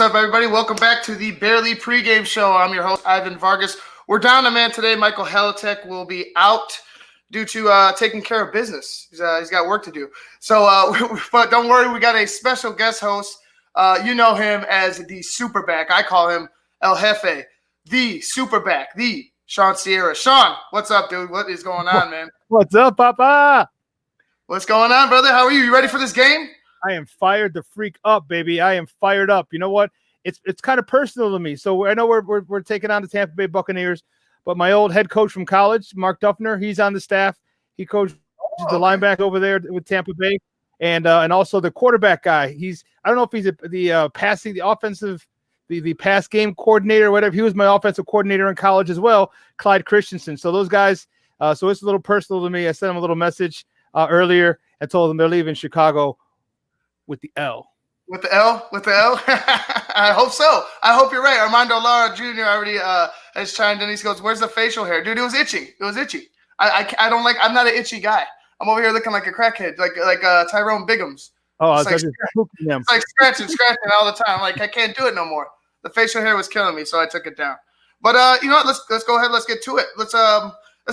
What's up, everybody? Welcome back to the Barely Pregame Show. I'm your host, Ivan Vargas. We're down a man today. Michael Halatek will be out due to taking care of business. He's got work to do. So, but don't worry, we got a special guest host. You know him as the Superback. I call him El Jefe, the Superback, the Shawn Sierra. Shawn, what's up, dude? What is going on, man? What's up, Papa? What's going on, brother? How are you? You ready for this game? I am fired the freak up, baby. I am fired up. You know what? It's kind of personal to me. So I know we're taking on the Tampa Bay Buccaneers, but my old head coach from college, Mark Duffner, he's on the staff. He coached the linebacker over there with Tampa Bay, and also the quarterback guy. I don't know if he's the pass game coordinator or whatever. He was my offensive coordinator in college as well, Clyde Christensen. So those guys. So it's a little personal to me. I sent him a little message earlier and told them they're leaving Chicago with the L. With the L? With the L? I hope so. I hope you're right. Armando Lara Jr. already has chimed in. He goes, "Where's the facial hair?" Dude, it was itchy. It was itchy. I don't like – I'm not an itchy guy. I'm over here looking like a crackhead, like Tyrone Biggums. Oh, it's like scratching all the time. Like, I can't do it no more. The facial hair was killing me, so I took it down. But you know what? Let's go ahead. Let's get to it. Let's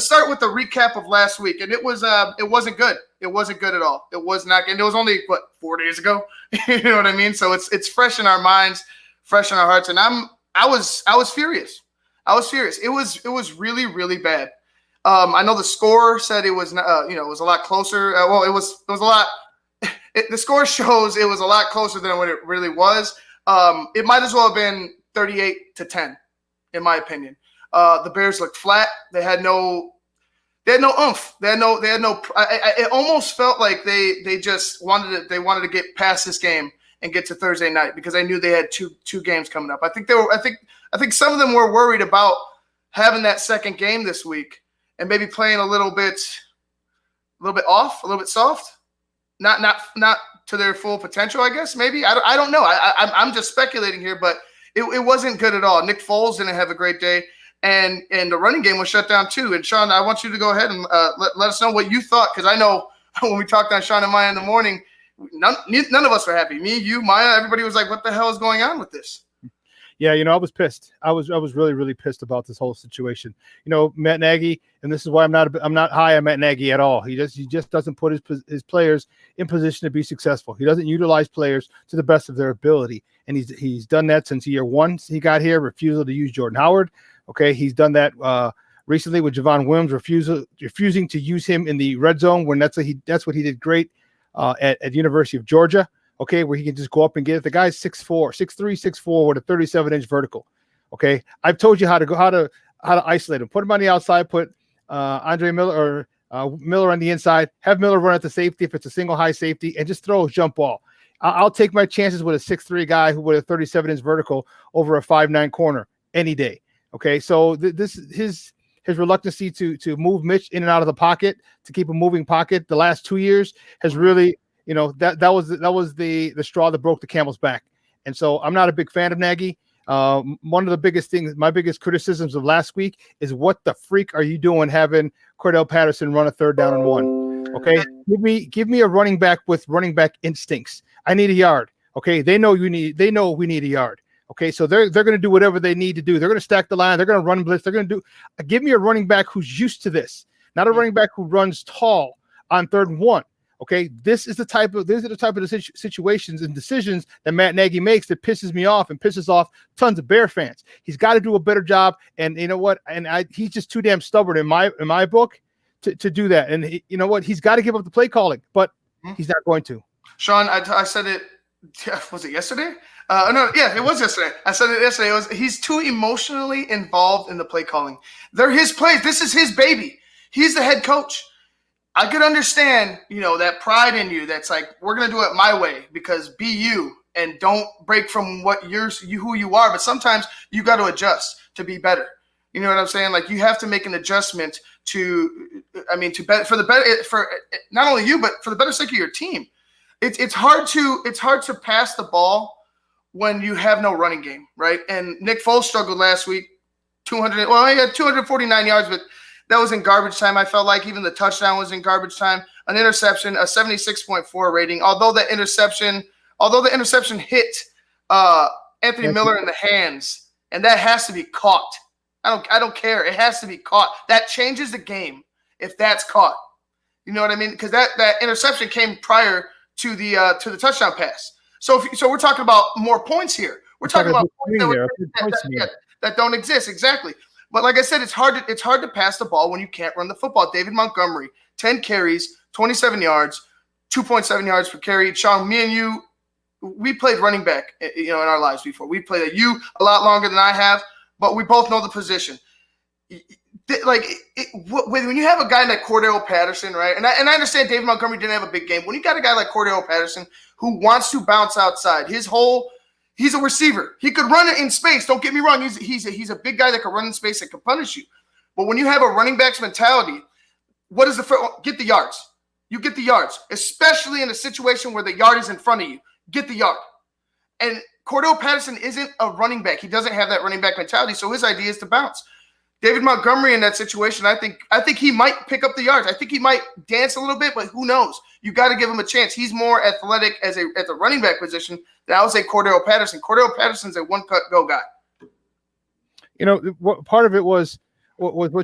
start with the recap of last week, and it wasn't good. It wasn't good at all. It was not, and it was only 4 days ago. You know what I mean? So it's fresh in our minds, fresh in our hearts, and I was furious. I was furious. It was really, really bad. I know the score said it was it was a lot closer. It was a lot. The score shows it was a lot closer than what it really was. It might as well have been 38-10, in my opinion. The Bears looked flat. They had no oomph. They had no. It almost felt like they just wanted to get past this game and get to Thursday night because I knew they had two games coming up. I think some of them were worried about having that second game this week and maybe playing a little bit off, a little bit soft, not to their full potential. I guess maybe I don't know. I'm just speculating here, but it wasn't good at all. Nick Foles didn't have a great day. And the running game was shut down too. And Shawn, I want you to go ahead and let us know what you thought, because I know when we talked on Shawn and Maya in the morning, none of us were happy. Me, you, Maya, everybody was like, "What the hell is going on with this?" Yeah, I was pissed. I was really, really pissed about this whole situation. Matt Nagy, and this is why I'm not high on Matt Nagy at all. He just doesn't put his players in position to be successful. He doesn't utilize players to the best of their ability, and he's done that since year one. He got here, refusal to use Jordan Howard. Okay, he's done that recently with Javon Williams, refusing to use him in the red zone when that's what he did great at University of Georgia. Okay, where he can just go up and get it. The guy's 6'4", 6'3", 6'4" with a 37-inch vertical. Okay, I've told you how to isolate him. Put him on the outside. Put Andre Miller or Miller on the inside. Have Miller run at the safety if it's a single high safety, and just throw a jump ball. I'll take my chances with a 6'3" guy who with a 37-inch vertical over a 5'9" corner any day. Okay, so his reluctancy to move Mitch in and out of the pocket, to keep a moving pocket the last 2 years has really, that was the straw that broke the camel's back. And so I'm not a big fan of Nagy. One of the biggest things, my biggest criticisms of last week is, what the freak are you doing having Cordell Patterson run a 3rd down and 1? Okay, give me a running back with running back instincts. I need a yard. Okay, they know we need a yard. Okay, so they're going to do whatever they need to do. They're going to stack the line. They're going to run blitz. They're going to give me a running back who's used to this, not a running back who runs tall on 3rd and 1. Okay, these are the type of situations and decisions that Matt Nagy makes that pisses me off and pisses off tons of Bear fans. He's got to do a better job, and you know what? And he's just too damn stubborn in my book to do that. And you know what? He's got to give up the play calling, but he's not going to. Shawn, I said it. Was it yesterday? No, yeah, it was yesterday. I said it yesterday. He's too emotionally involved in the play calling. They're his plays. This is his baby. He's the head coach. I could understand, that pride in you that's like, we're going to do it my way because be you and don't break from who you are. But sometimes you got to adjust to be better. You know what I'm saying? Like, you have to make an adjustment for not only you, but for the better sake of your team. It's hard to pass the ball when you have no running game, right? And Nick Foles struggled last week. He had 249 yards, but that was in garbage time. I felt like even the touchdown was in garbage time. An interception, a 76.4 rating. Although the interception hit Anthony Miller in the hands, and that has to be caught. I don't care. It has to be caught. That changes the game if that's caught. You know what I mean? Because that interception came prior to the touchdown pass. So we're talking about more points here. We're talking about points that don't exist. Exactly. But like I said, it's hard to pass the ball when you can't run the football. David Montgomery, 10 carries, 27 yards, 2.7 yards per carry. Shawn, me and you, we played running back, in our lives before. We played a lot longer than I have, but we both know the position. When you have a guy like Cordero Patterson, right? And I understand David Montgomery didn't have a big game. When you got a guy like Cordero Patterson who wants to bounce outside, he's a receiver. He could run it in space. Don't get me wrong. He's a big guy that can run in space and can punish you. But when you have a running back's mentality, what is the first? Get the yards. You get the yards, especially in a situation where the yard is in front of you. Get the yard. And Cordero Patterson isn't a running back. He doesn't have that running back mentality, so his idea is to bounce. David Montgomery in that situation, I think he might pick up the yards. I think he might dance a little bit, but who knows? You got to give him a chance. He's more athletic at the running back position than I would say Cordero Patterson. Cordero Patterson's a one-cut go guy. Part of it was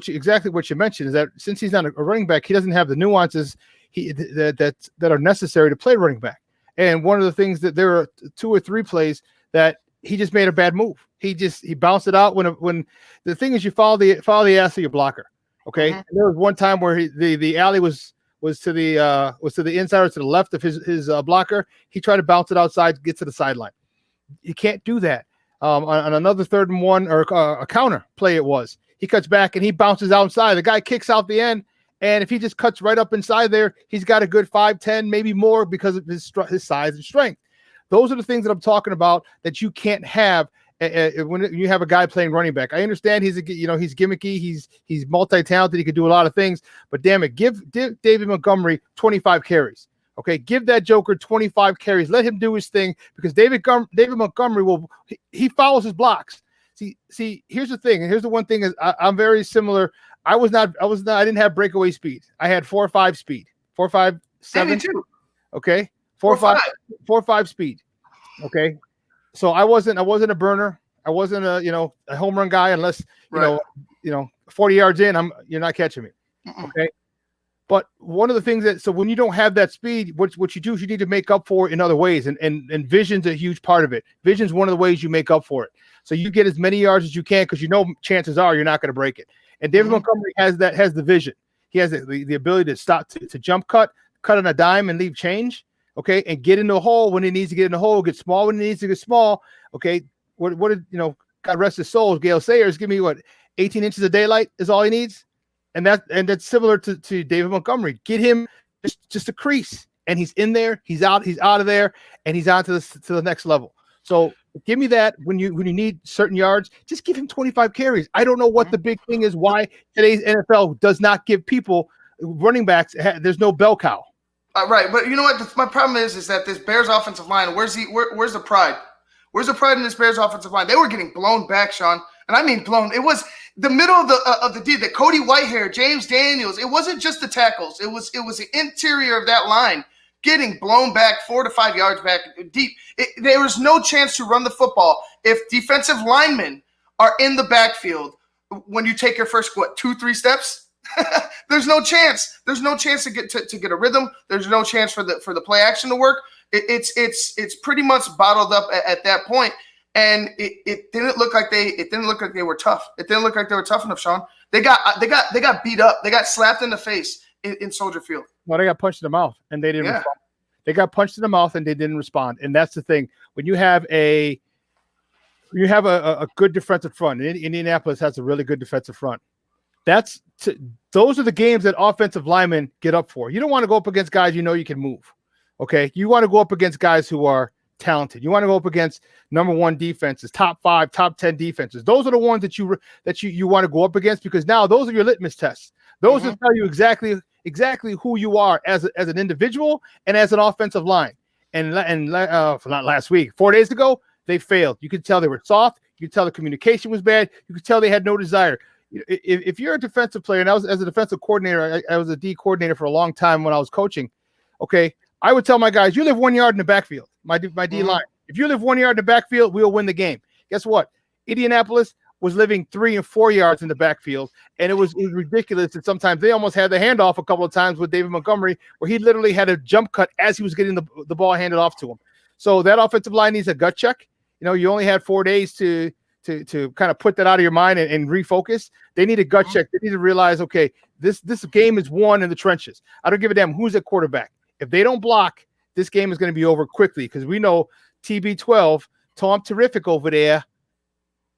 exactly what you mentioned, is that since he's not a running back, he doesn't have the nuances that are necessary to play running back. And one of the things that there are 2 or 3 plays that he just made a bad move. He bounced it out when the thing is, you follow the ass of your blocker. Okay. Mm-hmm. There was one time where the alley was to the inside or to the left of his blocker. He tried to bounce it outside, get to the sideline. You can't do that. On another 3rd and 1 or a counter play, he cuts back and he bounces outside. The guy kicks out the end. And if he just cuts right up inside there, he's got a good 5'10", maybe more, because of his size and strength. Those are the things that I'm talking about that you can't have when you have a guy playing running back. I understand he's gimmicky, he's multi-talented, he could do a lot of things, but damn it, give David Montgomery 25 carries. Okay, give that joker 25 carries. Let him do his thing, because David Montgomery he follows his blocks. See, here's the thing, and here's the one thing is I'm very similar. I didn't have breakaway speed. I had 4.5 speed. 4.5, 7. Okay. 4.5 speed. Okay. So I wasn't a burner. I wasn't a home run guy unless 40 yards in, you're not catching me. Okay. But one of the things so when you don't have that speed, what you do is you need to make up for it in other ways. And vision's a huge part of it. Vision's one of the ways you make up for it. So you get as many yards as you can, because chances are you're not going to break it. And David Montgomery has the vision. He has the ability to stop, to jump cut on a dime and leave change. Okay. And get in the hole when he needs to get in the hole, get small when he needs to get small. Okay. What did, God rest his soul, Gale Sayers, give me 18 inches of daylight is all he needs. And that's similar to David Montgomery. Get him just a crease, and he's in there, he's out of there, and he's on to the next level. So give me that when you need certain yards, just give him 25 carries. I don't know what the big thing is, why today's NFL does not give people running backs. There's no bell cow. Right, but you know what? My problem is that this Bears offensive line, where's the pride? Where's the pride in this Bears offensive line? They were getting blown back, Shawn, and I mean blown. It was the middle of the D, the Cody Whitehair, James Daniels. It wasn't just the tackles. It was the interior of that line getting blown back 4 to 5 yards back deep. There was no chance to run the football if defensive linemen are in the backfield when you take your first 2-3 steps. There's no chance. There's no chance to get a rhythm. There's no chance for the play action to work. It's pretty much bottled up at that point, and it didn't look like they were tough. It didn't look like they were tough enough, Shawn. They got beat up. They got slapped in the face in Soldier Field. Well, they got punched in the mouth, and they didn't respond. They got punched in the mouth, and they didn't respond. And that's the thing. When you have a good defensive front, and Indianapolis has a really good defensive front. Those are the games that offensive linemen get up for. You don't want to go up against guys you can move. Okay, you want to go up against guys who are talented. You want to go up against number 1 defenses, top 5, top 10 defenses. Those are the ones that you want to go up against, because now those are your litmus tests. Those will tell you exactly who you are as an individual and as an offensive line. And not last week, 4 days ago, they failed. You could tell they were soft. You could tell the communication was bad. You could tell they had no desire. If you're a defensive player, and as a defensive coordinator, I was a D coordinator for a long time when I was coaching. Okay, I would tell my guys, you live 1 yard in the backfield, my D line. If you live 1 yard in the backfield, we'll win the game. Guess what? Indianapolis was living 3 and 4 yards in the backfield, and it was ridiculous that sometimes they almost had the handoff a couple of times with David Montgomery, where he literally had a jump cut as he was getting the ball handed off to him. So that offensive line needs a gut check. You only had 4 days to kind of put that out of your mind and refocus. They need a gut check. They need to realize, okay, this game is won in the trenches. I don't give a damn who's at quarterback. If they don't block, this game is going to be over quickly because we know TB12, Tom Terrific over there,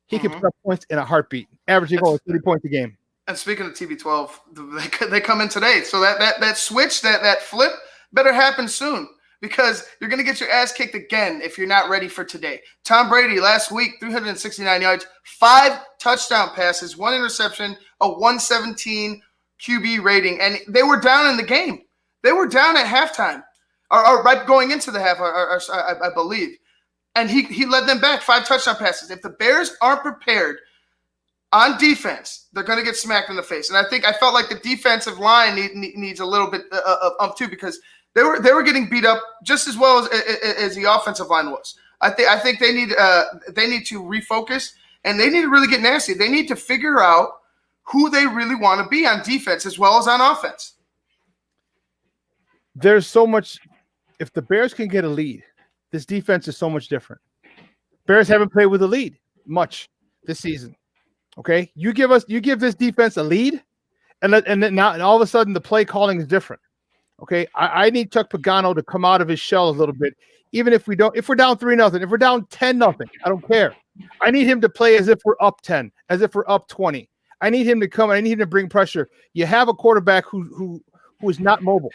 he can put up points in a heartbeat, averaging over 30 points a game. And speaking of TB12, they come in today. So that switch, that flip better happen soon because you're going to get your ass kicked again if you're not ready for today. Tom Brady last week, 369 yards, 5 touchdown passes, 1 interception, a 117 QB rating. And they were down in the game. They were down at halftime or right going into the half, I believe. And he led them back, 5 touchdown passes. If the Bears aren't prepared on defense, they're going to get smacked in the face. And I felt like the defensive line needs a little bit of too because they were getting beat up just as well as the offensive line was. I think they need to refocus and they need to really get nasty. They need to figure out who they really want to be on defense as well as on offense. There's so much. If the Bears can get a lead, this defense is so much different. Bears haven't played with a lead much this season. Okay, you give this defense a lead, and then all of a sudden the play calling is different. Okay, I need Chuck Pagano to come out of his shell a little bit, even if we're down 3-0, if we're down 10-0, I don't care. I need him to play as if we're up 10, as if we're up 20. I need him to come. I need him to bring pressure. You have a quarterback who is not mobile.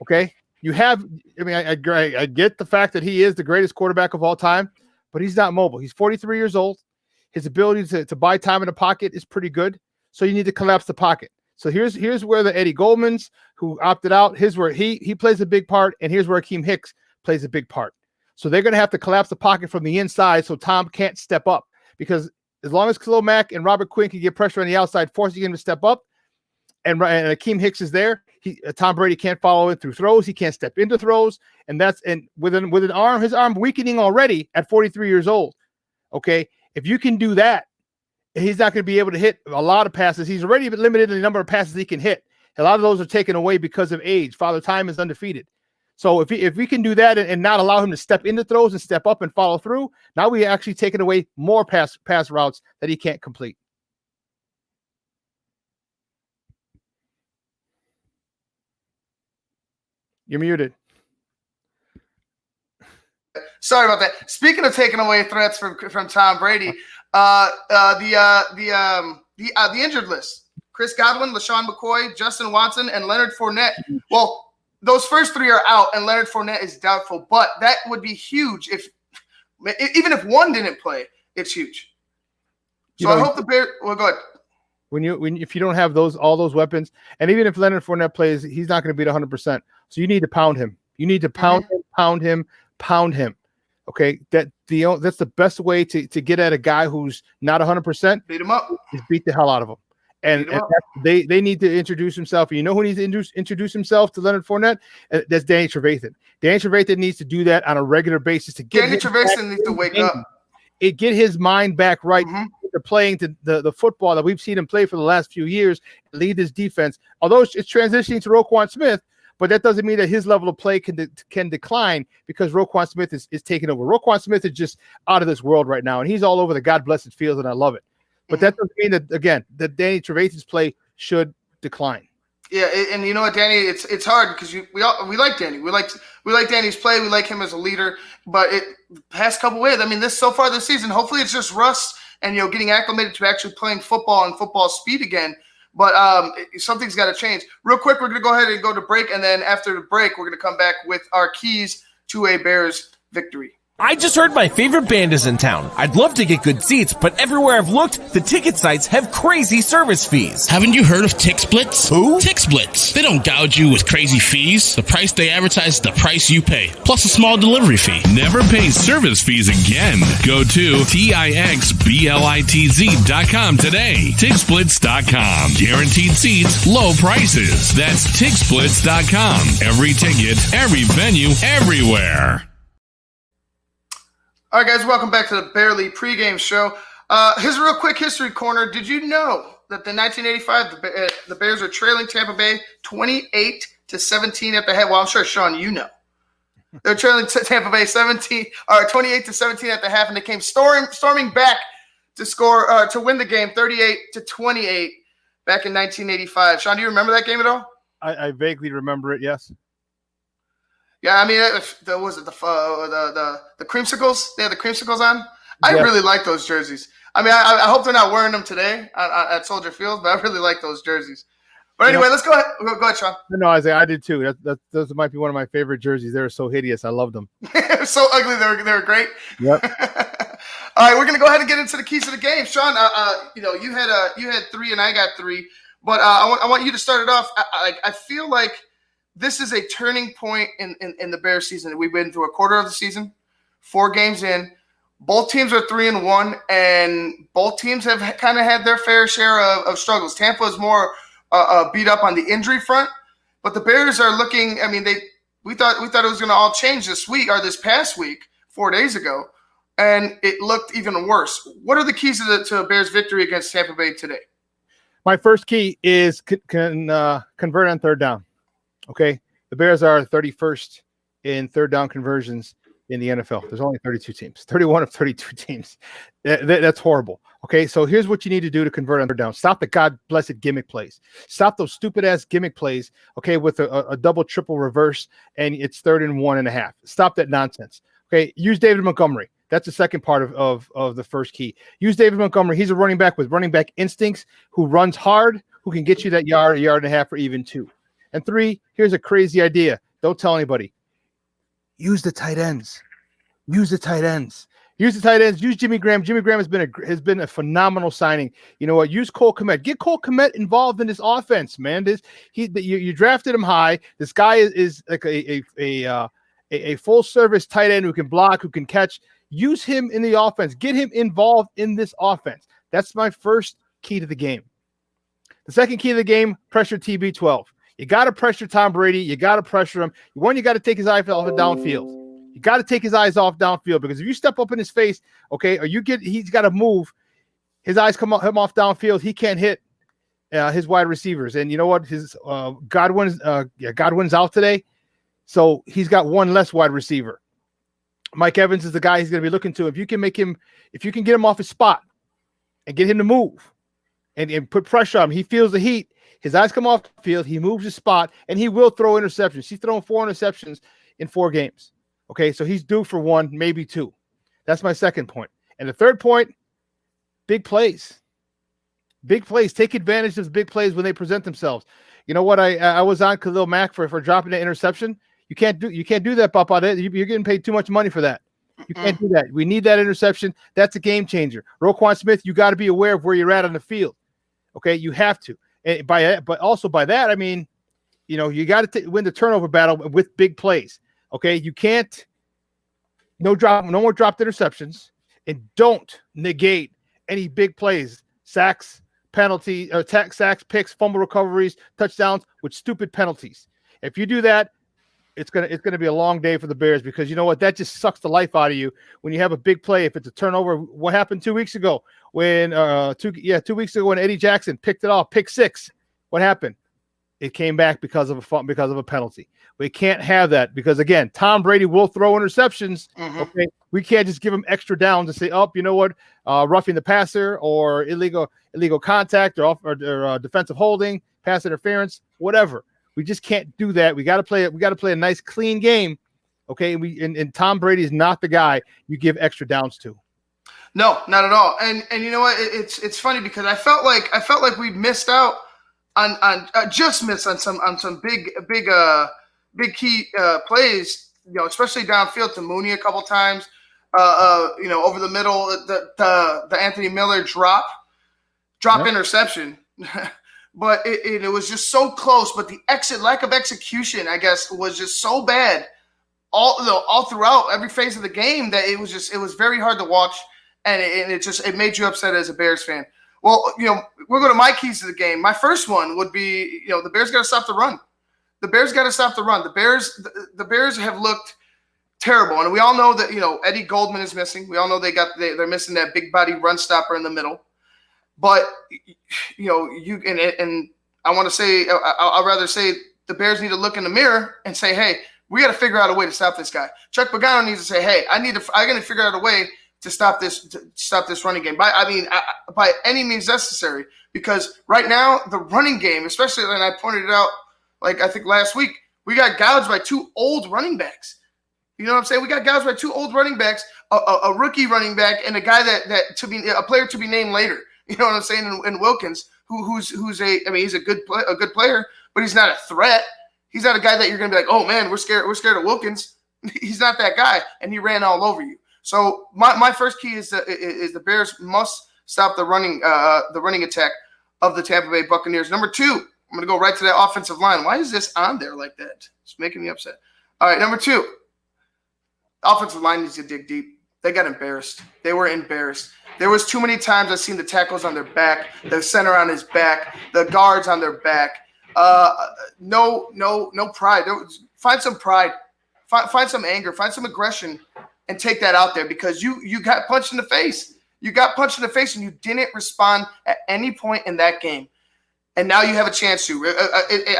Okay. You have, I get the fact that he is the greatest quarterback of all time, but he's not mobile. He's 43 years old. His ability to buy time in the pocket is pretty good. So you need to collapse the pocket. So here's where the Eddie Goldmans, who opted out, here's where he plays a big part, and here's where Akeem Hicks plays a big part. So they're going to have to collapse the pocket from the inside so Tom can't step up. Because as long as Khalil Mack and Robert Quinn can get pressure on the outside, forcing him to step up, and Akeem Hicks is there, Tom Brady can't follow it through throws. He can't step into throws, and with an arm, his arm weakening already at 43 years old. Okay, if you can do that, he's not going to be able to hit a lot of passes. He's already limited in the number of passes he can hit. A lot of those are taken away because of age. Father Time is undefeated. So if we can do that and not allow him to step into throws and step up and follow through, now we actually taken away more pass routes that he can't complete. You're muted. Sorry about that. Speaking of taking away threats from Tom Brady, the injured list: Chris Godwin, LaShawn McCoy, Justin Watson, and Leonard Fournette. Well, those first 3 are out, and Leonard Fournette is doubtful. But that would be huge even if one didn't play. It's huge. So I hope the Bears. Well, go ahead. If you don't have all those weapons, and even if Leonard Fournette plays, he's not going to beat 100%. So you need to pound him. You need to pound him. Okay, that's the best way to get at a guy who's not 100%. Beat him up. Is beat the hell out of him. And they need to introduce himself. You know who needs to introduce himself to Leonard Fournette? That's Danny Trevathan. Danny Trevathan needs to do that on a regular basis to get Danny Trevathan needs to wake up. Get his mind back right. To playing to the football that we've seen him play for the last few years, lead his defense. Although it's transitioning to Roquan Smith, but that doesn't mean that his level of play can decline because Roquan Smith is taking over. Roquan Smith is just out of this world right now, and he's all over the God blessed field, and I love it. But that doesn't mean that, again, that Danny Trevathan's play should decline. Yeah, and you know what, Danny, it's hard because we like Danny. We like Danny's play. We like him as a leader. But the past couple weeks, so far this season, hopefully it's just rust and getting acclimated to actually playing football and football speed again. But something's got to change. Real quick, we're going to go ahead and go to break, and then after the break, we're going to come back with our keys to a Bears victory. I just heard my favorite band is in town. I'd love to get good seats, but everywhere I've looked, the ticket sites have crazy service fees. Haven't you heard of TixSplits? Who? TixSplits. They don't gouge you with crazy fees. The price they advertise is the price you pay, plus a small delivery fee. Never pay service fees again. Go to TixSplits.com today. TixSplits.com. Guaranteed seats, low prices. That's TixSplits.com. Every ticket, every venue, everywhere. All right, guys, welcome back to the Barely pregame show. Here's a real quick history corner. Did you know that in 1985, the Bears are trailing Tampa Bay 28-17 at the half? Well, I'm sure, Shawn, you know. They're trailing Tampa Bay 28-17 at the half, and they came storming back to score to win the game 38-28 back in 1985. Shawn, do you remember that game at all? I vaguely remember it. Yes. Yeah, I mean, was it the creamsicles? They had the creamsicles on. I really like those jerseys. I mean, I hope they're not wearing them today at Soldier Field, but I really like those jerseys. But anyway, let's go ahead. Go ahead, Shawn. No, I did too. Those might be one of my favorite jerseys. They were so hideous. I loved them. They're so ugly. They were great. Yep. All right, we're gonna go ahead and get into the keys of the game, Shawn. You had 3 and I got 3, but I want you to start it off. I feel like this is a turning point in the Bears season. We've been through a quarter of the season, 4 games in. Both teams are 3-1, and both teams have kind of had their fair share of struggles. Tampa is more beat up on the injury front, but the Bears are looking. I mean, we thought it was going to all change this past week, 4 days ago, and it looked even worse. What are the keys to a Bears victory against Tampa Bay today? My first key is convert on third down. Okay, the Bears are 31st in third down conversions in the NFL. There's only 32 teams, 31 of 32 teams. That's horrible. Okay, so here's what you need to do to convert on third down. Stop the God-blessed gimmick plays. Stop those stupid-ass gimmick plays, okay, with a double, triple reverse, and it's 3rd and 1.5. Stop that nonsense. Okay, use David Montgomery. That's the second part of the first key. Use David Montgomery. He's a running back with running back instincts who runs hard, who can get you that yard, a yard and a half, or even 2. And 3, here's a crazy idea. Don't tell anybody. Use the tight ends. Use the tight ends. Use Jimmy Graham. Jimmy Graham has been a phenomenal signing. You know what? Use Cole Kmet. Get Cole Kmet involved in this offense, man. You drafted him high. This guy is like a full service tight end who can block, who can catch. Use him in the offense. Get him involved in this offense. That's my first key to the game. The second key to the game: pressure TB12. You got to pressure Tom Brady. You got to pressure him. One, you got to take his eyes off the downfield. You got to take his eyes off downfield, because if you step up in his face, okay, or he's got to move, his eyes come him off downfield. He can't hit his wide receivers. And you know what? His Godwin's out today, so he's got one less wide receiver. Mike Evans is the guy he's going to be looking to. If you can get him off his spot and get him to move and put pressure on him, he feels the heat. His eyes come off the field. He moves his spot, and he will throw interceptions. He's thrown 4 interceptions in 4 games. Okay, so he's due for 1, maybe 2. That's my second point. And the third point: big plays. Big plays. Take advantage of the big plays when they present themselves. You know what? I was on Khalil Mack for dropping that interception. You can't do that, Papa. You're getting paid too much money for that. You can't do that. We need that interception. That's a game changer. Roquan Smith, you got to be aware of where you're at on the field. Okay, you have to. But also by that, I mean, you got to win the turnover battle with big plays. Okay, you can't no more dropped interceptions, and don't negate any big plays, sacks, penalty, or sacks, picks, fumble recoveries, touchdowns with stupid penalties. If you do that, it's gonna be a long day for the Bears, because you know what? That just sucks the life out of you when you have a big play. If it's a turnover, what happened 2 weeks ago when 2 weeks ago when Eddie Jackson picked it off, pick 6? What happened? It came back because of a penalty. We can't have that, because again, Tom Brady will throw interceptions. Mm-hmm. Okay, we can't just give him extra downs and say, "Oh, you know what? Roughing the passer, or illegal contact, or defensive holding, pass interference, whatever." We just can't do that. We got to play a nice, clean game. Okay, and Tom Brady is not the guy you give extra downs to. No, not at all. And you know what? It's funny, because I felt like we missed out on some big key plays. Especially downfield to Mooney a couple times. Over the middle, the Anthony Miller drop interception. But it was just so close. But the lack of execution, I guess, was just so bad all throughout every phase of the game that it was very hard to watch, and it made you upset as a Bears fan. Well, we'll go to my keys to the game. My first one would be, the Bears got to stop the run. The Bears got to stop the run. The Bears have looked terrible. And we all know that, Eddie Goldman is missing. We all know they're missing that big body run stopper in the middle. But, and I want to say, I'll rather say the Bears need to look in the mirror and say, hey, we got to figure out a way to stop this guy. Chuck Pagano needs to say, hey, I got to figure out a way to stop this running game by any means necessary, because right now the running game, especially when I pointed it out, like I think last week, we got gouged by 2 old running backs. You know what I'm saying? We got gouged by 2 old running backs, a rookie running back, and a guy that to be a player to be named later. You know what I'm saying? And Wilkins, he's a good player, but he's not a threat. He's not a guy that you're gonna be like, oh man, we're scared of Wilkins. He's not that guy, and he ran all over you. So my first key is the Bears must stop the running attack of the Tampa Bay Buccaneers. Number 2, I'm going to go right to that offensive line. Why is this on there like that? It's making me upset. All right, number 2, offensive line needs to dig deep. They got embarrassed. They were embarrassed. There was too many times I've seen the tackles on their back, the center on his back, the guards on their back. No pride. Find some pride. Find some anger. Find some aggression. And take that out there, because you got punched in the face. You got punched in the face and you didn't respond at any point in that game. And now you have a chance to.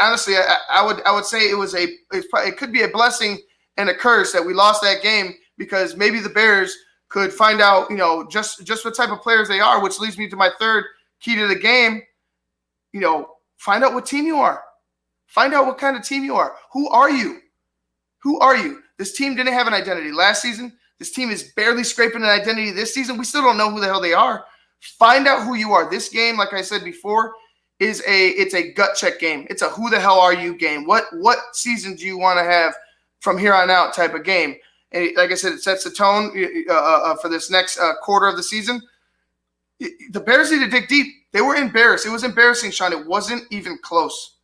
Honestly, I would say it could be a blessing and a curse that we lost that game, because maybe the Bears could find out, just what type of players they are, which leads me to my third key to the game. Find out what team you are. Find out what kind of team you are. Who are you? Who are you? This team didn't have an identity last season. This team is barely scraping an identity this season. We still don't know who the hell they are. Find out who you are. This game, like I said before, it's a gut check game. It's a who the hell are you game. What season do you want to have from here on out type of game? And like I said, it sets the tone for this next quarter of the season. The Bears need to dig deep. They were embarrassed. It was embarrassing, Shawn. It wasn't even close.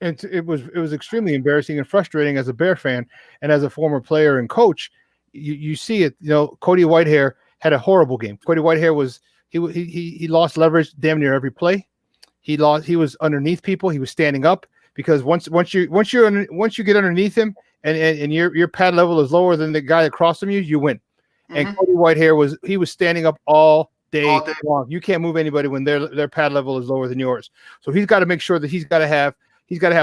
And it was extremely embarrassing and frustrating as a Bear fan and as a former player and coach. You see it. Cody Whitehair had a horrible game. Cody Whitehair he lost leverage damn near every play. He was underneath people. He was standing up, because once you get underneath him and your pad level is lower than the guy across from you, you win. Mm-hmm. And Cody Whitehair was standing up all day long. You can't move anybody when their pad level is lower than yours. So he's got to make sure that he's got to have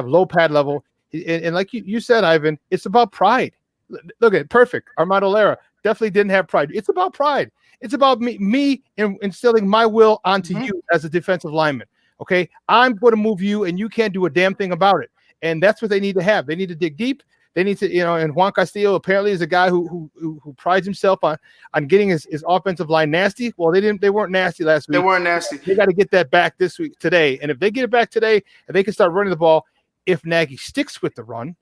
low pad level. And like you said, Ivan, it's about pride. Look at perfect. Armando Lara definitely didn't have pride. It's about pride. It's about me instilling my will onto you as a defensive lineman. Okay, I'm going to move you, and you can't do a damn thing about it. And that's what they need to have. They need to dig deep. They need to, and Juan Castillo apparently is a guy who prides himself on getting his offensive line nasty. Well, they weren't nasty last week. They weren't nasty. They got to get that back today. And if they get it back today, and they can start running the ball, if Nagy sticks with the run,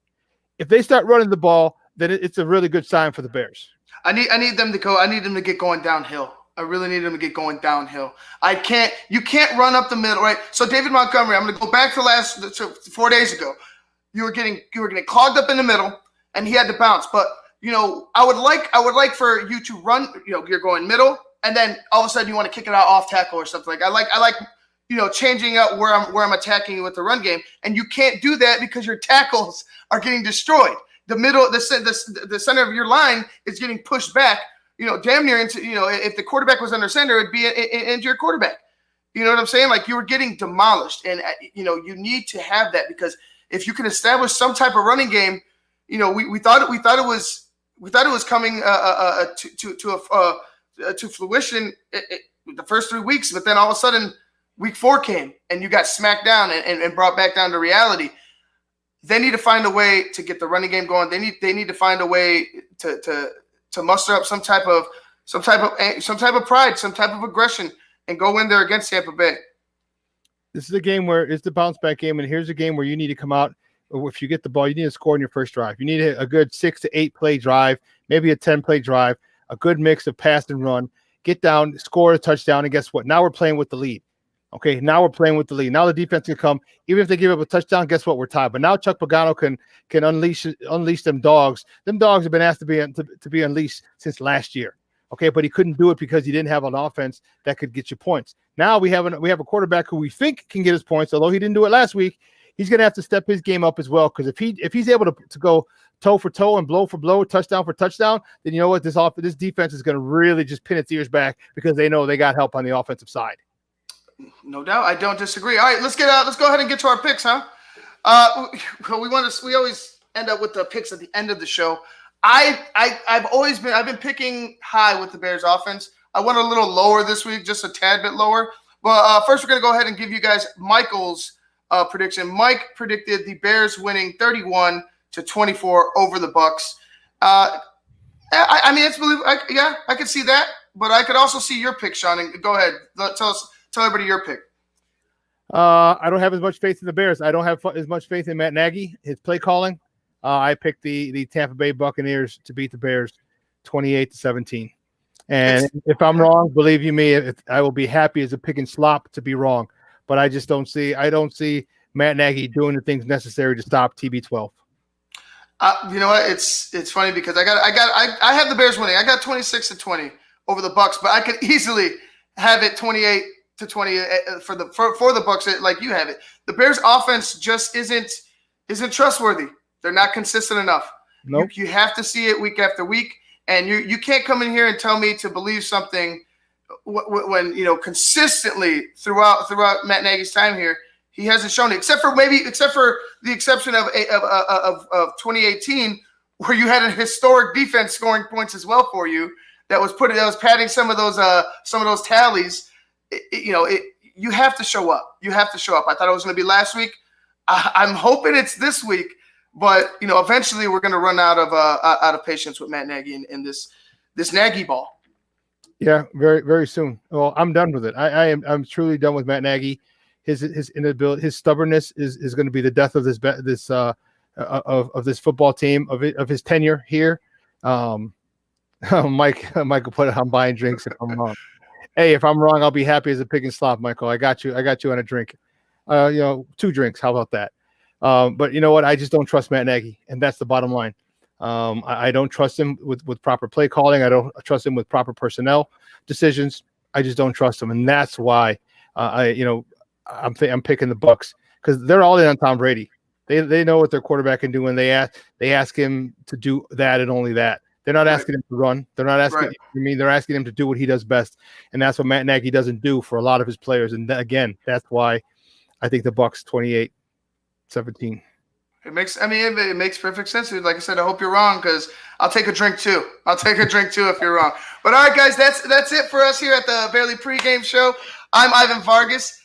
if they start running the ball, then it's a really good sign for the Bears. I need them to go. I need them to get going downhill. I really need them to get going downhill. You can't run up the middle, right? So David Montgomery, I'm going to go back to 4 days ago. You were getting clogged up in the middle, and he had to bounce. But I would like for you to run. You're going middle, and then all of a sudden you want to kick it out off tackle or something like. I like changing up where I'm attacking you with the run game, and you can't do that because your tackles are getting destroyed. The middle, the center of your line is getting pushed back. Damn near into. If the quarterback was under center, it'd be into your quarterback. You know what I'm saying? Like, you were getting demolished, and you need to have that, because if you can establish some type of running game, we thought it was coming to fruition the first 3 weeks, but then all of a sudden week 4 came and you got smacked down and brought back down to reality. They need to find a way to get the running game going. They need to find a way to muster up some type of pride, some type of aggression, and go in there against Tampa Bay. This is a game where it's the bounce back game, and here's a game where you need to come out. If you get the ball, you need to score in your first drive. You need a good 6 to 8 play drive, maybe a 10 play drive, a good mix of pass and run. Get down, score a touchdown, and guess what? Now we're playing with the lead. Okay, now we're playing with the lead. Now the defense can come. Even if they give up a touchdown, guess what? We're tied. But now Chuck Pagano can unleash them dogs. Them dogs have been asked to be unleashed since last year. Okay, but he couldn't do it because he didn't have an offense that could get you points. Now we have a quarterback who we think can get his points, although he didn't do it last week. He's going to have to step his game up as well, because if he's able to go toe for toe and blow for blow, touchdown for touchdown, then you know what? This defense is going to really just pin its ears back because they know they got help on the offensive side. No doubt. I don't disagree. All right, let's go ahead and get to our picks, huh? We always end up with the picks at the end of the show. I've been picking high with the Bears offense. I went a little lower this week, just a tad bit lower. But first, we're going to go ahead and give you guys Michael's prediction. Mike predicted the Bears winning 31-24 over the Bucs. I mean, I could see that, but I could also see your pick, Shawn. And go ahead, tell everybody your pick. I don't have as much faith in the Bears. I don't have as much faith in Matt Nagy, his play calling. I picked the Tampa Bay Buccaneers to beat the Bears 28-17. And if I'm wrong, believe you me, I will be happy as a pig and slop to be wrong. But I just don't see Matt Nagy doing the things necessary to stop TB12. You know what? It's funny because I have the Bears winning. I got 26-20 over the Bucs, but I could easily have it 28-20 for the Bucs, like you have it. The Bears offense just isn't trustworthy. They're not consistent enough. Nope. You have to see it week after week, and you can't come in here and tell me to believe something when consistently throughout Matt Nagy's time here, he hasn't shown it, except for the exception of 2018, where you had a historic defense scoring points as well for you. That was padding some of those tallies. You have to show up. You have to show up. I thought it was going to be last week. I'm hoping it's this week, but eventually we're going to run out of patience with Matt Nagy and this Nagy ball. Yeah, very very soon. Well, I'm done with it. I'm truly done with Matt Nagy. His inability, his stubbornness is going to be the death of this football team, of his tenure here. Michael put it on buying drinks if I'm wrong. Hey, if I'm wrong, I'll be happy as a pig and slop, Michael. I got you on a drink. 2 drinks. How about that? But you know what? I just don't trust Matt Nagy, and that's the bottom line. I don't trust him with proper play calling. I don't trust him with proper personnel decisions. I just don't trust him, and that's why I'm picking the Bucs, because they're all in on Tom Brady. They know what their quarterback can do, and they ask him to do that and only that. They're not asking him to run. They're not asking. Right. They're asking him to do what he does best, and that's what Matt Nagy doesn't do for a lot of his players. And again, that's why I think the Bucs 28-17. It makes perfect sense. Like I said, I hope you're wrong, because I'll take a drink too. If you're wrong. But all right, guys, that's it for us here at the Barely Pregame Show. I'm Ivan Vargas.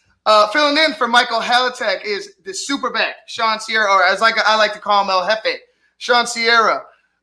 Filling in for Michael Halatek is the Superback, Shawn Sierra, or as I like to call him, El Jefe, Shawn Sierra.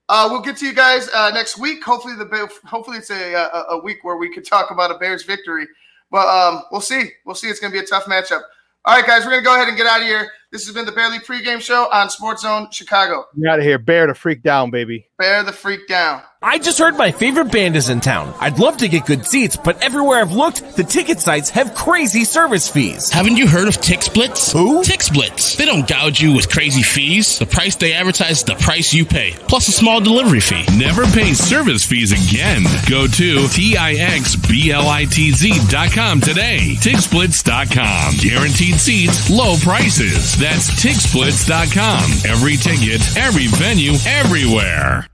We'll get to you guys next week. Hopefully it's a week where we can talk about a Bears victory. But we'll see. It's going to be a tough matchup. All right, guys, we're going to go ahead and get out of here. This has been the Barely Pregame Show on Sports Zone Chicago. Get out of here. Bear the freak down, baby. Bear the freak down. I just heard my favorite band is in town. I'd love to get good seats, but everywhere I've looked, the ticket sites have crazy service fees. Haven't you heard of TixSplits? Who? TixSplits. They don't gouge you with crazy fees. The price they advertise is the price you pay, plus a small delivery fee. Never pay service fees again. Go to TixSplits.com today. TixSplits.com. Guaranteed seats, low prices. That's TixSplits.com. Every ticket, every venue, everywhere.